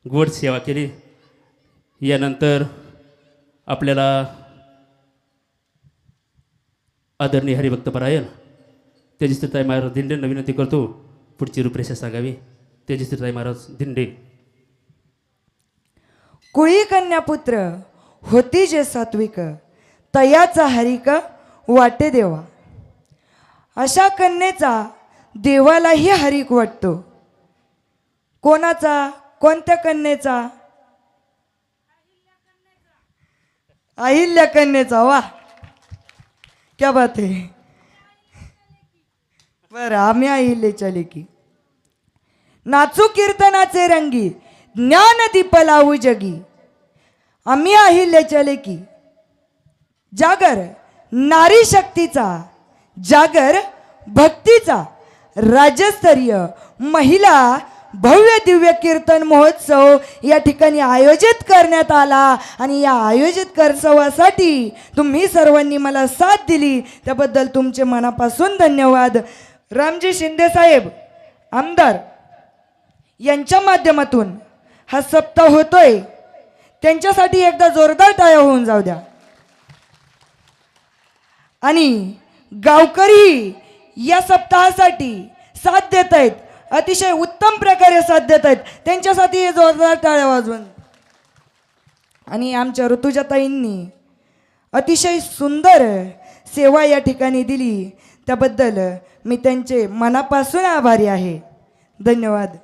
गोड सेवा केली। यानंतर आपल्याला आदरणीय हरिभक्तपरायण तेजस्वीताई महाराज दिंडे विनंती करतो पुढची रूपरेषा सांगावी। तेजस्वीताई महाराज दिंडे। कुळी कन्यापुत्र होती जे सात्विक, तयाचा हरिक वाटे देवा। अशा कन्येचा देवालाही हरिक वाटतो। कोणाचा? कोणत्या कन्येचा? अहिल्या कन्येचा। वा, क्या बात है। बरं, आम्ही अहिल्याच्या लेकी। नाचू कीर्तनाचे रंगी, ज्ञान दीप लावू जगी। आम्ही अहिल्याच्या लेकी। जागर नारी शक्तीचा, जागर भक्तीचा, राज्यस्तरीय महिला भव्य दिव्य कीर्तन महोत्सव या ठिकाणी आयोजित करण्यात आला। आणि या आयोजित कर्तव्यासाठी तुम्ही सर्वांनी मला साथ दिली त्याबद्दल तुमचे मनापासून धन्यवाद। रामजी शिंदे साहेब आमदार यांच्या माध्यमातून हा सप्ताह होतोय, त्यांच्यासाठी एकदा जोरदार टाळ्या होऊन जाऊ द्या। आणि गावकरी या सप्ताहासाठी साथ देत आहेत, अतिशय उत्तम प्रकारे साथ देत आहेत, त्यांच्यासाठी जोरदार टाळ्या वाजवून। आणि आमच्या ऋतुजाताईंनी अतिशय सुंदर सेवा या ठिकाणी दिली, त्याबद्दल मी त्यांचे मनापासून आभारी आहे। धन्यवाद।